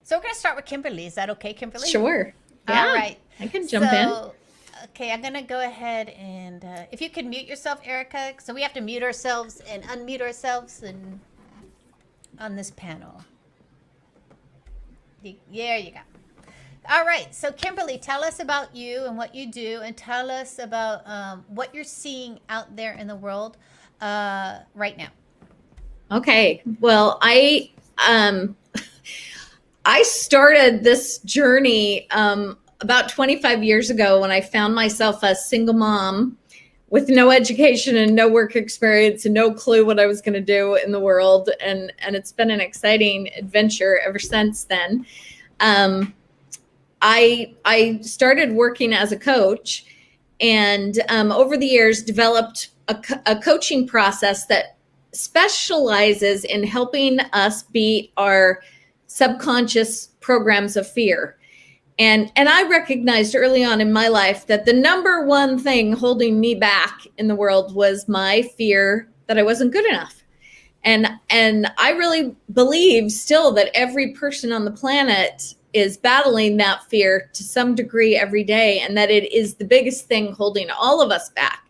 So we're going to start with Kimberly. Is that okay, Kimberly? Sure. All Yeah, right. I can jump in. So, okay, I'm going to go ahead and if you can mute yourself, Erica. So we have to mute ourselves and unmute ourselves and on this panel. There you go. All right. So, Kimberly, tell us about you and what you do, and tell us about what you're seeing out there in the world right now. Okay. Well, I started this journey about 25 years ago when I found myself a single mom with no education and no work experience and no clue what I was going to do in the world, and it's been an exciting adventure ever since then. I started working as a coach, and over the years developed a coaching process that specializes in helping us beat our subconscious programs of fear. And I recognized early on in my life that the number one thing holding me back in the world was my fear that I wasn't good enough. And I really believe still that every person on the planet is battling that fear to some degree every day, and that it is the biggest thing holding all of us back.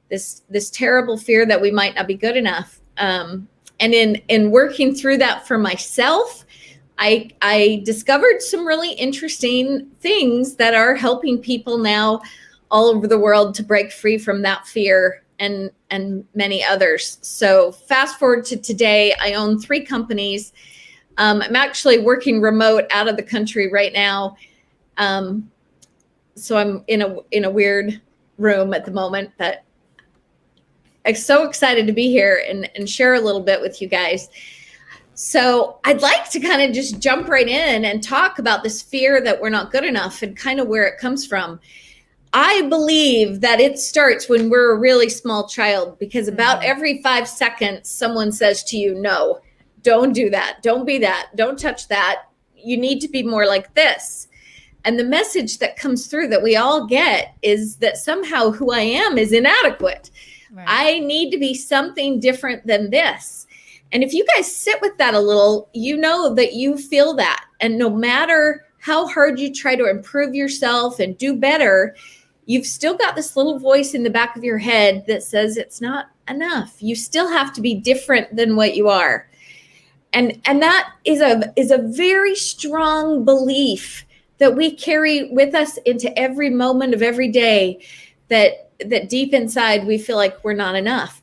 This terrible fear that we might not be good enough. And in working through that for myself, I discovered some really interesting things that are helping people now all over the world to break free from that fear and many others. So fast forward to today, I own 3 companies. I'm actually working remote out of the country right now. So I'm in a weird room at the moment, but I'm so excited to be here and share a little bit with you guys. So I'd like to kind of just jump right in and talk about this fear that we're not good enough and kind of where it comes from. I believe that it starts when we're a really small child, because about every 5 seconds, someone says to you, no, don't do that. Don't be that. Don't touch that. You need to be more like this. And the message that comes through that we all get is that somehow who I am is inadequate. Right. I need to be something different than this. And if you guys sit with that a little, you know that you feel that. And no matter how hard you try to improve yourself and do better, you've still got this little voice in the back of your head that says it's not enough. You still have to be different than what you are. And that is a very strong belief that we carry with us into every moment of every day, that deep inside we feel like we're not enough.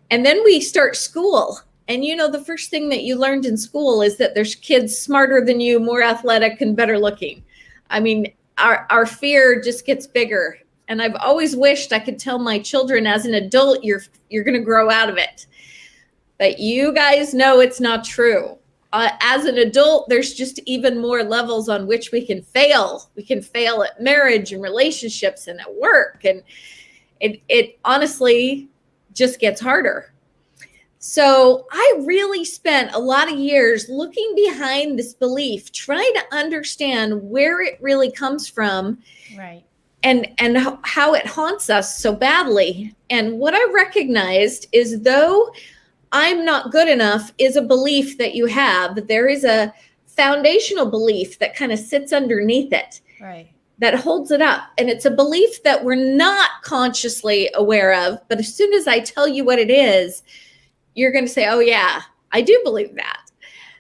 And then we start school. And you know, the first thing that you learned in school is that there's kids smarter than you, more athletic and better looking. I mean, our fear just gets bigger. And I've always wished I could tell my children as an adult, you're going to grow out of it. But you guys know it's not true. As an adult, there's just even more levels on which we can fail. We can fail at marriage and relationships and at work. And it honestly just gets harder. So I really spent a lot of years looking behind this belief, trying to understand where it really comes from, right, and how it haunts us so badly. And what I recognized is, though I'm not good enough is a belief that you have, there is a foundational belief that kind of sits underneath it, right, that holds it up. And it's a belief that we're not consciously aware of. But as soon as I tell you what it is, you're going to say, oh yeah, I do believe that.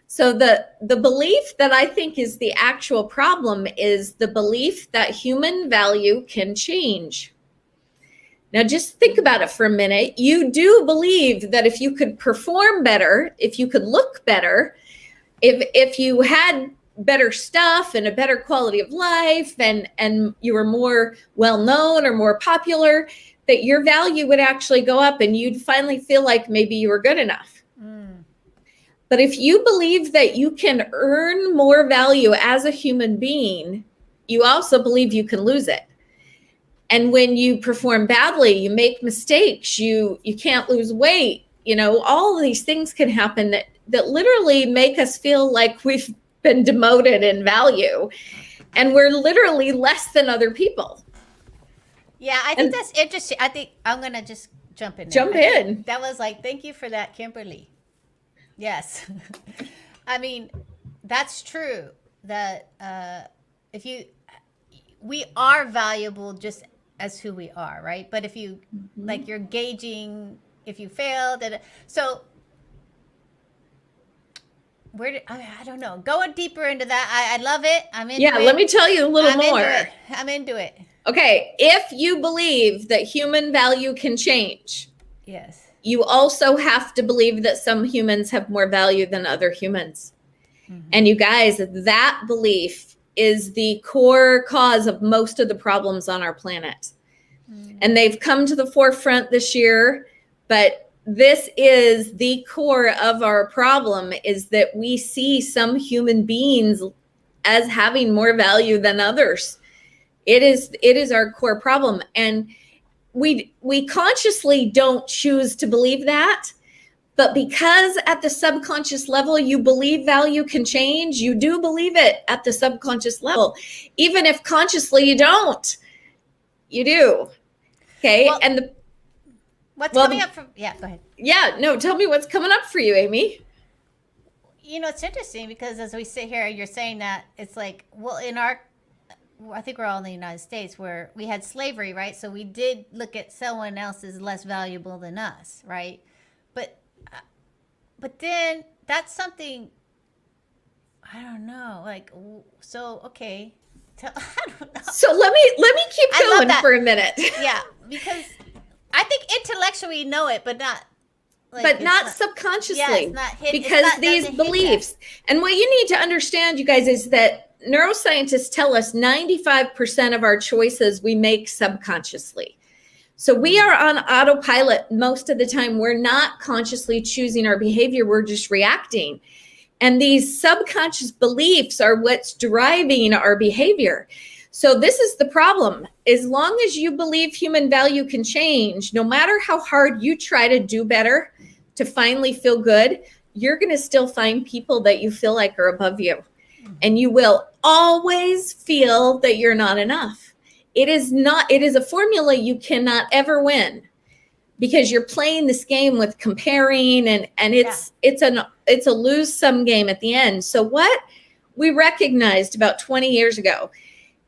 So the belief that I think is the actual problem is the belief that human value can change. Now just think about it for a minute. You do believe that if you could perform better, if you could look better, if you had better stuff and a better quality of life, and you were more well-known or more popular, that your value would actually go up and you'd finally feel like maybe you were good enough. But if you believe that you can earn more value as a human being, you also believe you can lose it. And when you perform badly, you make mistakes, you can't lose weight, you know, all of these things can happen that literally make us feel like we've been demoted in value and we're literally less than other people. Yeah, I think that's interesting. I think I'm going to just jump in. Jump in. That was like, thank you for that, Kimberly. Yes. I mean, that's true. that if you, we are valuable just as who we are, right? But if you, like, you're gauging if you failed, and so where did I don't know. Going deeper into that, I love it. I'm into Yeah, it. let me tell you a little I'm more. into it. I'm into it. Okay, if you believe that human value can change, Yes. you also have to believe that some humans have more value than other humans. And you guys, that belief is the core cause of most of the problems on our planet. And they've come to the forefront this year, but this is the core of our problem, is that we see some human beings as having more value than others. It is our core problem. And we consciously don't choose to believe that. But because at the subconscious level, you believe value can change, you do believe it at the subconscious level. Even if consciously you don't, you do. Okay. Well, and what's coming up from, yeah, go ahead. Yeah, no, tell me what's coming up for you, Amy. You know, it's interesting because as we sit here, you're saying that it's like, well, in our, I think we're all in the United States where we had slavery, right? So we did look at someone else as less valuable than us, right? But then that's something, I don't know, like, so okay, I don't know. So let me keep going for a minute. Yeah, because I think intellectually we know it, but not. Like, but not subconsciously. Yeah, it's not because these beliefs. And what you need to understand, you guys, is that neuroscientists tell us 95% of our choices we make subconsciously. So we are on autopilot most of the time. We're not consciously choosing our behavior. We're just reacting. And these subconscious beliefs are what's driving our behavior. So this is the problem. As long as you believe human value can change, no matter how hard you try to do better to finally feel good, you're going to still find people that you feel like are above you. And you will always feel that you're not enough. It is a formula you cannot ever win, because you're playing this game with comparing, and it's a lose-sum game at the end. So what we recognized about 20 years ago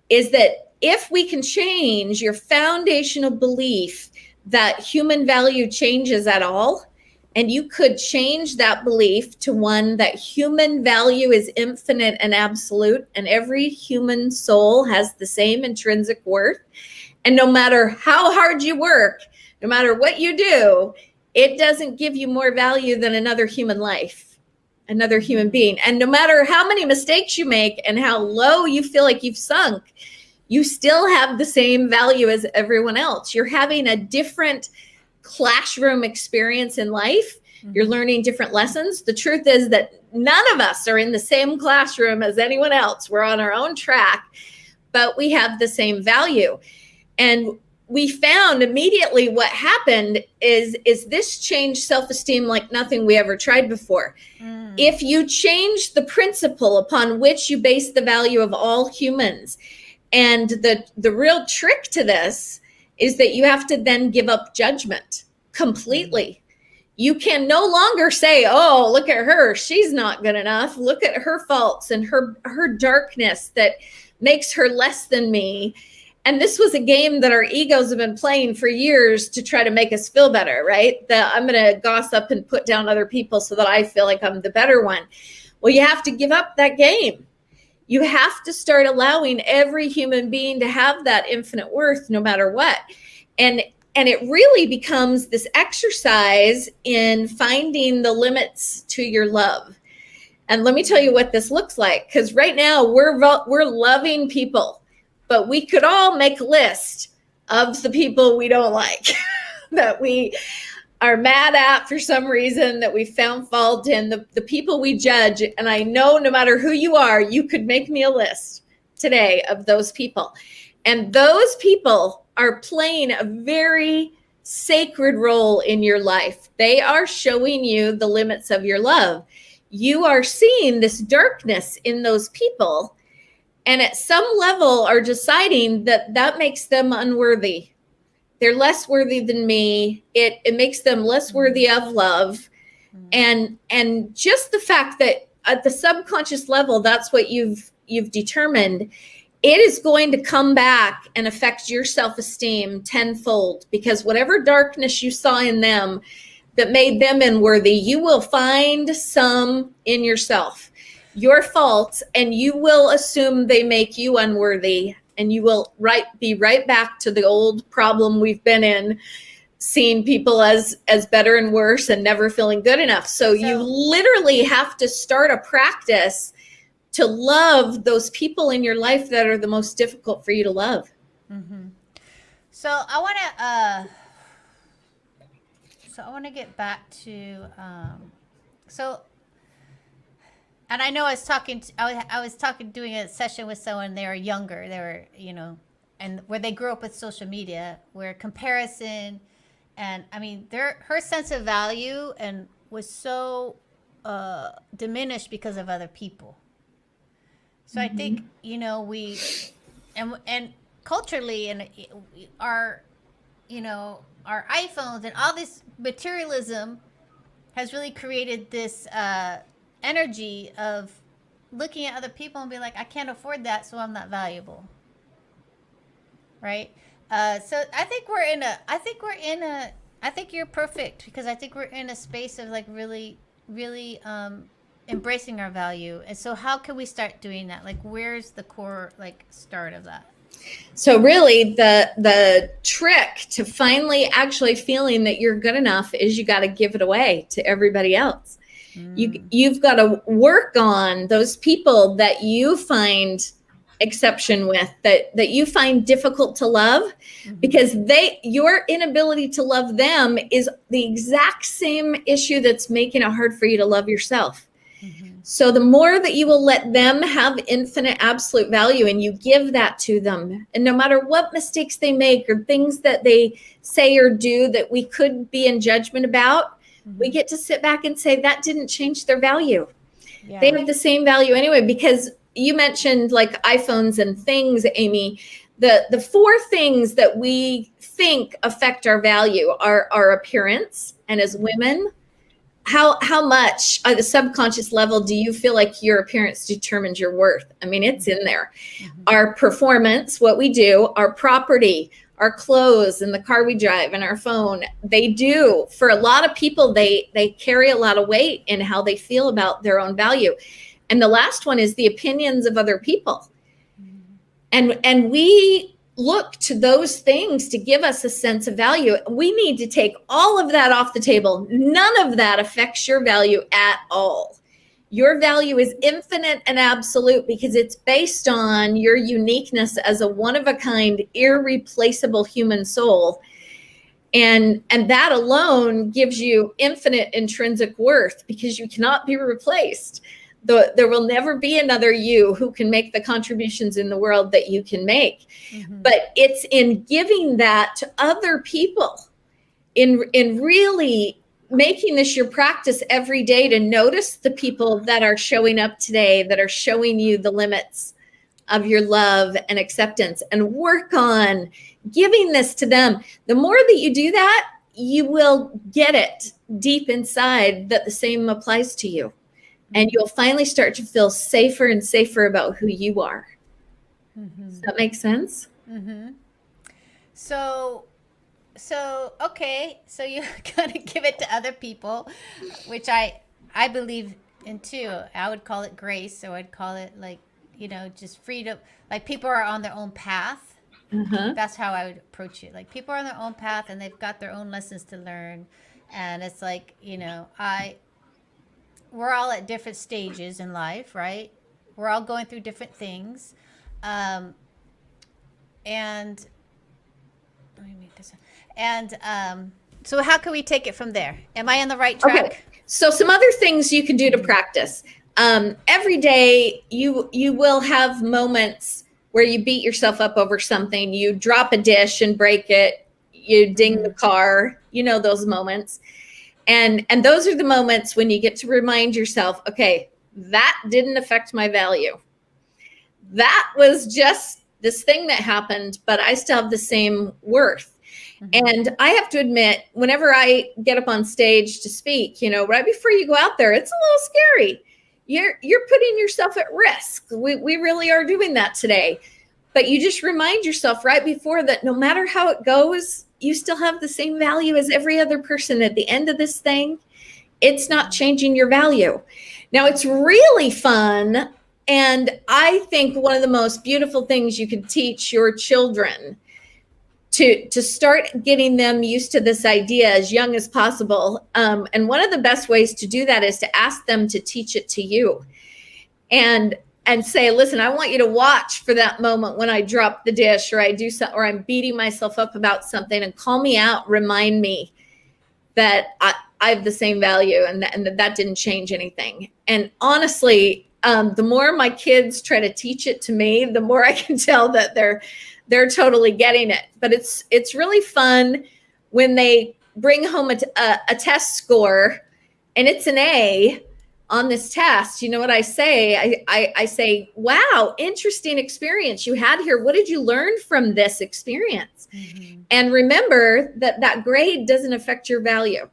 is that if we can change your foundational belief that human value changes at all, and you could change that belief to one that human value is infinite and absolute, and every human soul has the same intrinsic worth, and no matter how hard you work, no matter what you do, it doesn't give you more value than another human life, another human being. And no matter how many mistakes you make and how low you feel like you've sunk, you still have the same value as everyone else. You're having a different classroom experience in life. You're learning different lessons. The truth is that none of us are in the same classroom as anyone else. We're on our own track, but we have the same value. And we found immediately what happened is this changed self-esteem like nothing we ever tried before. If you change the principle upon which you base the value of all humans, and the real trick to this is that you have to then give up judgment completely. You can no longer say, oh, look at her, she's not good enough. Look at her faults and her darkness that makes her less than me. And this was a game that our egos have been playing for years to try to make us feel better, right? That I'm going to gossip and put down other people so that I feel like I'm the better one. Well, you have to give up that game. You have to start allowing every human being to have that infinite worth no matter what. And it really becomes this exercise in finding the limits to your love. And let me tell you what this looks like, because right now we're loving people, but we could all make a list of the people we don't like, that we are mad at for some reason, that we found fault in, the people we judge. And I know no matter who you are, you could make me a list today of those people. And those people are playing a very sacred role in your life. They are showing you the limits of your love. You are seeing this darkness in those people, and at some level are deciding that makes them unworthy. They're less worthy than me. It makes them less worthy of love. And just the fact that at the subconscious level, that's what you've you've determined, it is going to come back and affect your self-esteem tenfold, because whatever darkness you saw in them that made them unworthy, you will find some in yourself, your faults, and you will assume they make you unworthy, and you will be right back to the old problem we've been in, seeing people as better and worse and never feeling good enough. So you literally have to start a practice to love those people in your life that are the most difficult for you to love. Mm-hmm. So I want to get back to and I know I was doing a session with someone. They were younger. They were, and where they grew up with social media, where comparison, and I mean, her sense of value and was so diminished because of other people. So I think, we, and culturally, and our iPhones and all this materialism has really created this energy of looking at other people and be like, I can't afford that, so I'm not valuable. Right? So I think I think you're perfect, because I think we're in a space of like really, really embracing our value. And so how can we start doing that? Like, where's the core start of that? So really the trick to finally actually feeling that you're good enough is you got to give it away to everybody else. You've got to work on those people that you find exception with, that you find difficult to love, because your inability to love them is the exact same issue that's making it hard for you to love yourself. So the more that you will let them have infinite absolute value, and you give that to them, and no matter what mistakes they make or things that they say or do that we could be in judgment about, we get to sit back and say that didn't change their value. Yeah. They have the same value anyway, because you mentioned like iPhones and things, Amy. The four things that we think affect our value are our appearance. And as women, how much at the subconscious level do you feel like your appearance determines your worth? I mean, it's in there. Our performance, what we do, our property, our clothes, and the car we drive, and our phone, they do. For a lot of people, they carry a lot of weight in how they feel about their own value. And the last one is the opinions of other people. And we look to those things to give us a sense of value. We need to take all of that off the table. None of that affects your value at all. Your value is infinite and absolute, because it's based on your uniqueness as a one-of-a-kind, irreplaceable human soul. And that alone gives you infinite intrinsic worth, because you cannot be replaced. There will never be another you who can make the contributions in the world that you can make. But it's in giving that to other people, in really making this your practice every day, to notice the people that are showing up today, that are showing you the limits of your love and acceptance, and work on giving this to them. The more that you do that, you will get it deep inside that the same applies to you. And you'll finally start to feel safer and safer about who you are. Does that make sense? So okay. So you gotta give it to other people, which I believe in too. I would call it grace. So I'd call it just freedom. Like, people are on their own path. That's how I would approach it. Like, people are on their own path, and they've got their own lessons to learn. And it's like, we're all at different stages in life, right? We're all going through different things. And let me make this. And so how can we take it from there? Am I on the right track? Okay. So some other things you can do to practice. Every day you will have moments where you beat yourself up over something. You drop a dish and break it. You ding the car. Those moments. And those are the moments when you get to remind yourself, okay, that didn't affect my value. That was just this thing that happened, but I still have the same worth. And I have to admit, whenever I get up on stage to speak, right before you go out there, it's a little scary. you're putting yourself at risk. We really are doing that today. But you just remind yourself right before that no matter how it goes, you still have the same value as every other person at the end of this thing. It's not changing your value. Now, it's really fun. And I think one of the most beautiful things you can teach your children to start getting them used to this idea as young as possible. And one of the best ways to do that is to ask them to teach it to you. And say, listen, I want you to watch for that moment when I drop the dish or I do something, or I'm beating myself up about something, and call me out, remind me that I have the same value and that didn't change anything. And honestly, the more my kids try to teach it to me, the more I can tell that they're totally getting it. But it's really fun when they bring home a test score and it's an A on this test. You know what I say? I say, wow, interesting experience you had here. What did you learn from this experience? Mm-hmm. And remember that grade doesn't affect your value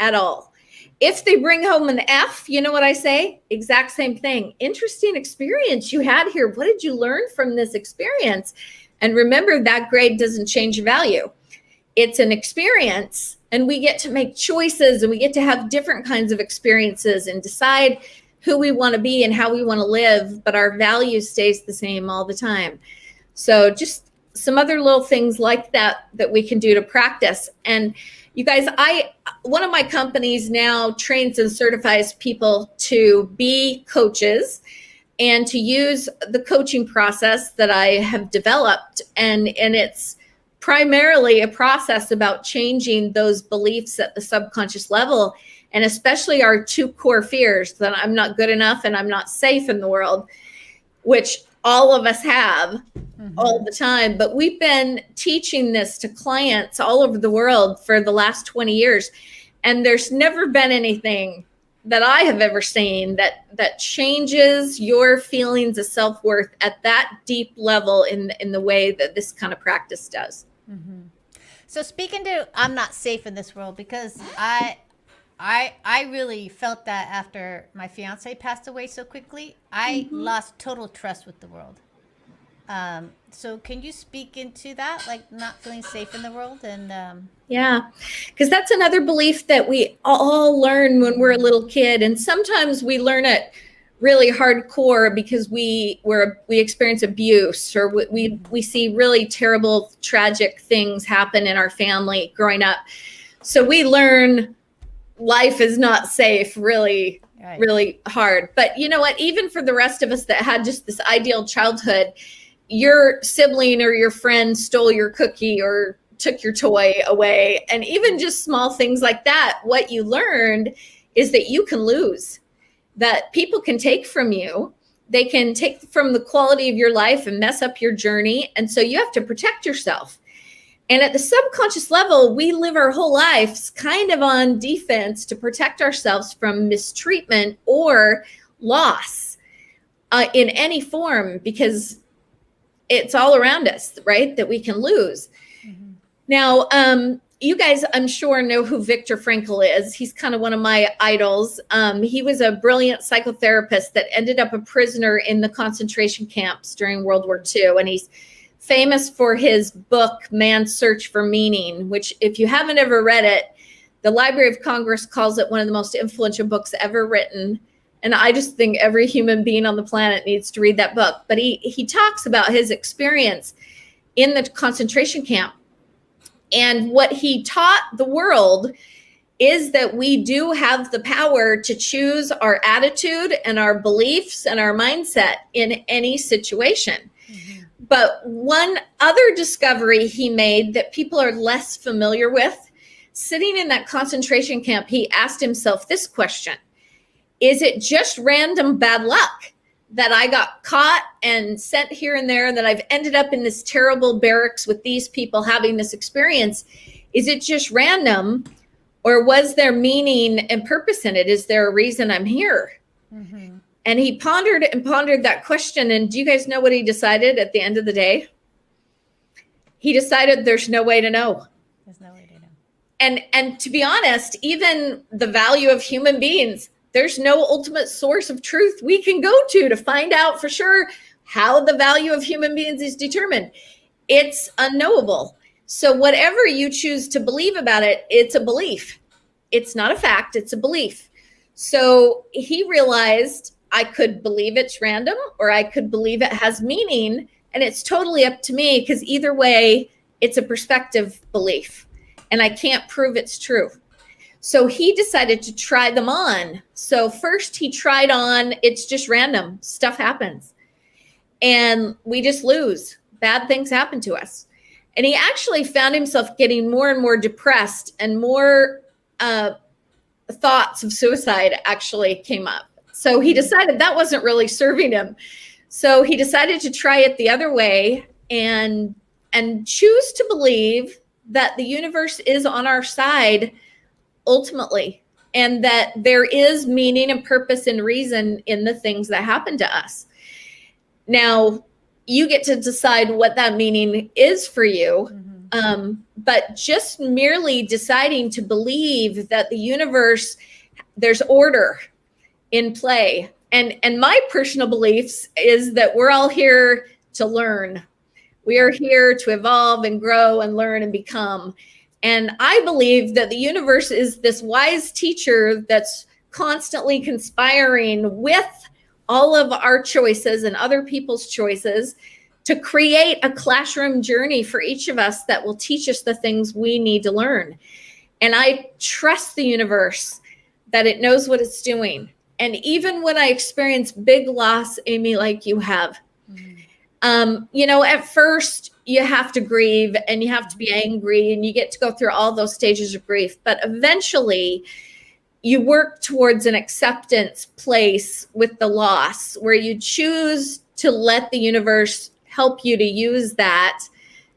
at all. If they bring home an F, you know what I say? Exact same thing. Interesting experience you had here. What did you learn from this experience? And remember, that grade doesn't change your value. It's an experience, and we get to make choices, and we get to have different kinds of experiences and decide who we want to be and how we want to live, but our value stays the same all the time. So just some other little things like that we can do to practice. And you guys, one of my companies now trains and certifies people to be coaches and to use the coaching process that I have developed. And it's primarily a process about changing those beliefs at the subconscious level, and especially our two core fears, that I'm not good enough and I'm not safe in the world, which all of us have all the time. But we've been teaching this to clients all over the world for the last 20 years. And there's never been anything that I have ever seen that changes your feelings of self-worth at that deep level in the way that this kind of practice does. Mm-hmm. So speaking to, I'm not safe in this world, because I really felt that after my fiance passed away so quickly. I lost total trust with the world. So can you speak into that, like not feeling safe in the world? And yeah, because that's another belief that we all learn when we're a little kid, and sometimes we learn it really hardcore because we experience abuse, or we see really terrible, tragic things happen in our family growing up. So we learn life is not safe really, right, really hard. But you know what? Even for the rest of us that had just this ideal childhood, your sibling or your friend stole your cookie or took your toy away, and even just small things like that, what you learned is that you can lose, that people can take from you. They can take from the quality of your life and mess up your journey. And so you have to protect yourself. And at the subconscious level, we live our whole lives kind of on defense to protect ourselves from mistreatment or loss in any form, because it's all around us, right, that we can lose. Mm-hmm. Now, you guys, I'm sure, know who Viktor Frankl is. He's kind of one of my idols. He was a brilliant psychotherapist that ended up a prisoner in the concentration camps during World War II. And he's famous for his book, Man's Search for Meaning, which, if you haven't ever read it, the Library of Congress calls it one of the most influential books ever written. And I just think every human being on the planet needs to read that book. But he talks about his experience in the concentration camp. And what he taught the world is that we do have the power to choose our attitude and our beliefs and our mindset in any situation. Mm-hmm. But one other discovery he made that people are less familiar with, sitting in that concentration camp, he asked himself this question: is it just random bad luck that I got caught and sent here and there, and that I've ended up in this terrible barracks with these people having this experience? Is it just random, or was there meaning and purpose in it? Is there a reason I'm here? Mm-hmm. And he pondered and pondered that question. And do you guys know what he decided at the end of the day? He decided there's no way to know. There's no way to know. And to be honest, even the value of human beings, There's no ultimate source of truth we can go to find out for sure how the value of human beings is determined. It's unknowable. So whatever you choose to believe about it, it's a belief. It's not a fact, it's a belief. So he realized I could believe it's random or I could believe it has meaning, and it's totally up to me, because either way, it's a perspective belief and I can't prove it's true. So he decided to try them on. So first he tried on, it's just random, stuff happens. And we just lose. Bad things happen to us. And he actually found himself getting more and more depressed, and more thoughts of suicide actually came up. So he decided that wasn't really serving him. So he decided to try it the other way and choose to believe that the universe is on our side ultimately, and that there is meaning and purpose and reason in the things that happen to us. Now, you get to decide what that meaning is for you. But just merely deciding to believe that the universe, there's order in play. And my personal beliefs is that we're all here to learn. We are here to evolve and grow and learn and become. And I believe that the universe is this wise teacher that's constantly conspiring with all of our choices and other people's choices to create a classroom journey for each of us that will teach us the things we need to learn. And I trust the universe that it knows what it's doing. And even when I experience big loss, Amy, like you have, at first you have to grieve and you have to be angry and you get to go through all those stages of grief. But eventually you work towards an acceptance place with the loss, where you choose to let the universe help you to use that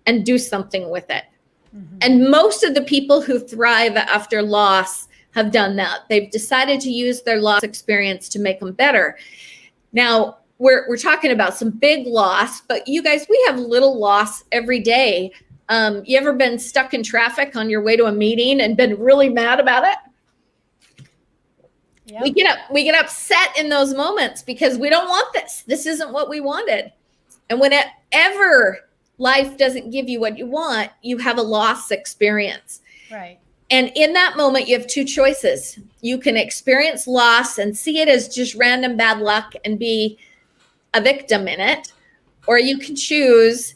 and do something with it. And most of the people who thrive after loss have done that. They've decided to use their loss experience to make them better. Now, we're talking about some big loss, but you guys, we have little loss every day. You ever been stuck in traffic on your way to a meeting and been really mad about it? Yep. We get upset in those moments because we don't want this. This isn't what we wanted. And whenever life doesn't give you what you want, you have a loss experience. Right. And in that moment, you have two choices. You can experience loss and see it as just random bad luck and be a victim in it, or you can choose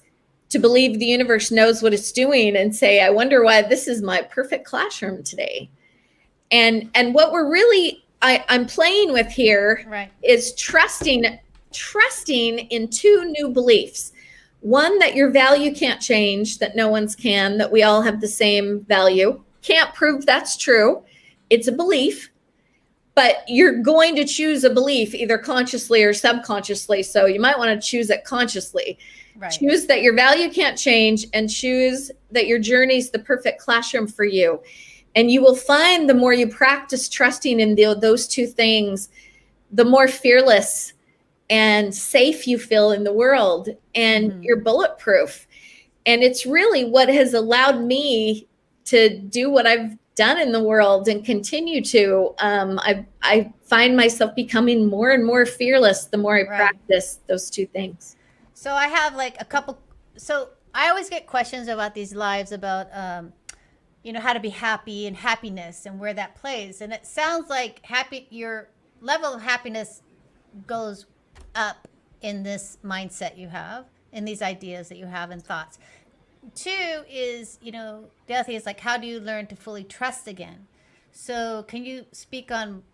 to believe the universe knows what it's doing and say, I wonder why this is my perfect classroom today. And what we're really I'm playing with here is trusting in two new beliefs. One, that your value can't change, that no one's can, that we all have the same value. Can't prove that's true. It's a belief. But you're going to choose a belief either consciously or subconsciously. So you might want to choose it consciously. Right. Choose that your value can't change, and choose that your journey is the perfect classroom for you. And you will find the more you practice trusting in those two things, the more fearless and safe you feel in the world, and you're bulletproof. And it's really what has allowed me to do what I've done in the world and continue to. I find myself becoming more and more fearless the more I practice those two things. So I have like a couple. So I always get questions about these lives about, how to be happy and happiness and where that plays. And it sounds like your level of happiness goes up in this mindset you have, in these ideas that you have and thoughts. Two is, the other thing is like, how do you learn to fully trust again? So can you speak on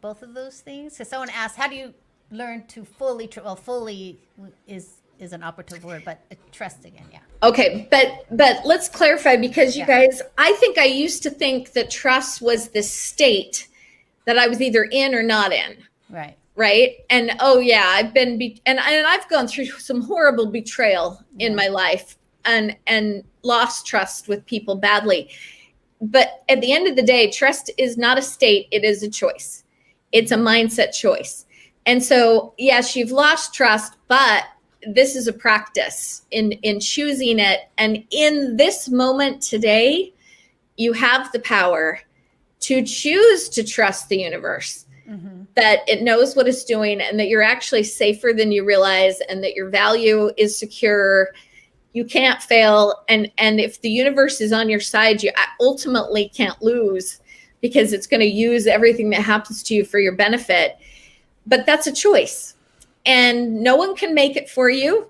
both of those things? Because someone asked, how do you learn to fully, fully is an operative word, but trust again, yeah. Okay, but let's clarify, because you guys, I think I used to think that trust was this state that I was either in or not in. Right. And I've been and I've gone through some horrible betrayal in my life and lost trust with people badly. But at the end of the day, trust is not a state, it is a choice. It's a mindset choice. And so, yes, you've lost trust, but this is a practice in choosing it. And in this moment today, you have the power to choose to trust the universe, that it knows what it's doing, and that you're actually safer than you realize, and that your value is secure. You can't fail. And if the universe is on your side, you ultimately can't lose, because it's going to use everything that happens to you for your benefit. But that's a choice, and no one can make it for you.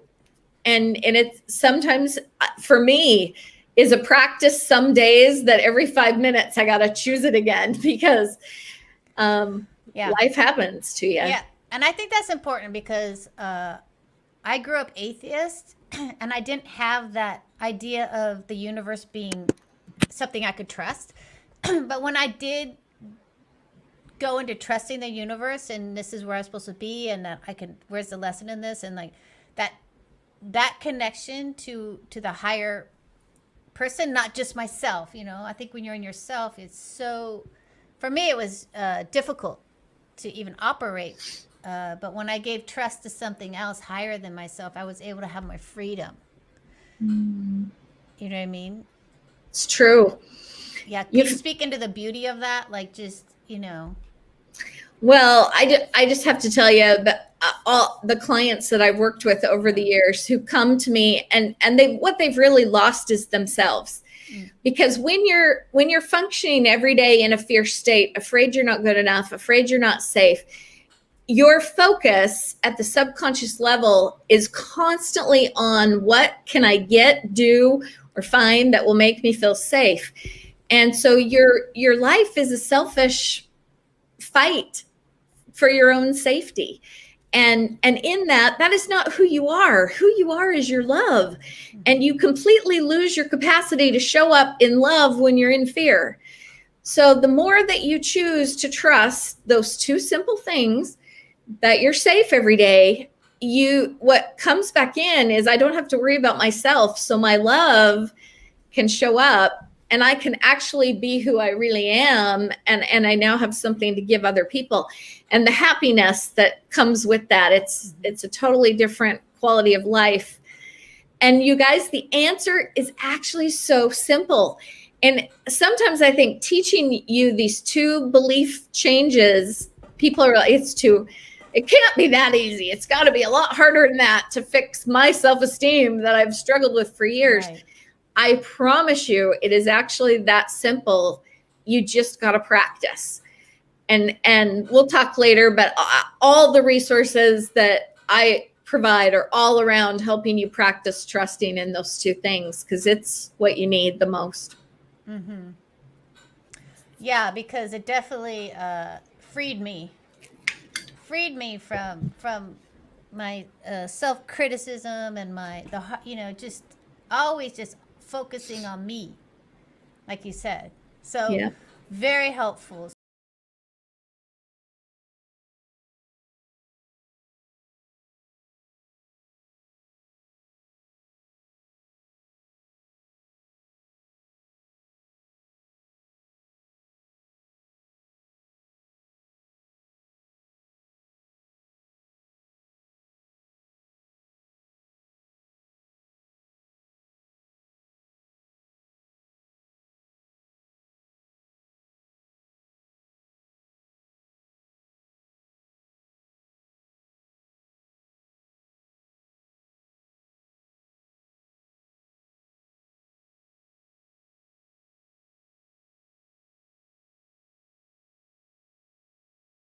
And it's sometimes, for me, is a practice some days that every 5 minutes I got to choose it again, because life happens to you. Yeah. And I think that's important, because I grew up atheist, and I didn't have that idea of the universe being something I could trust. But when I did go into trusting the universe, and this is where I'm supposed to be, and that I can, where's the lesson in this, and like that connection to the higher person, not just myself. I think when you're in yourself, it's so, for me, it was difficult to even operate. But when I gave trust to something else higher than myself, I was able to have my freedom. You know what I mean? It's true. Yeah. Can you speak into the beauty of that? Like, just, Well, I just have to tell you that all the clients that I've worked with over the years who come to me, and what they've really lost is themselves. Because when you're functioning every day in a fear state, afraid you're not good enough, afraid you're not safe, your focus at the subconscious level is constantly on what can I get, do, or find that will make me feel safe. And so your life is a selfish fight for your own safety. And in that is not who you are. Who you are is your love. And you completely lose your capacity to show up in love when you're in fear. So the more that you choose to trust those two simple things, that you're safe every day, what comes back in is, I don't have to worry about myself. So my love can show up, and I can actually be who I really am. And I now have something to give other people. And the happiness that comes with that, it's a totally different quality of life. And you guys, the answer is actually so simple. And sometimes I think teaching you these two belief changes, people are like, it can't be that easy. It's got to be a lot harder than that to fix my self-esteem that I've struggled with for years. Right. I promise you, it is actually that simple. You just got to practice. And we'll talk later, but all the resources that I provide are all around helping you practice trusting in those two things, because it's what you need the most. Mm-hmm. Yeah, because it definitely freed me from my self-criticism and just always just focusing on me, like you said. So very helpful.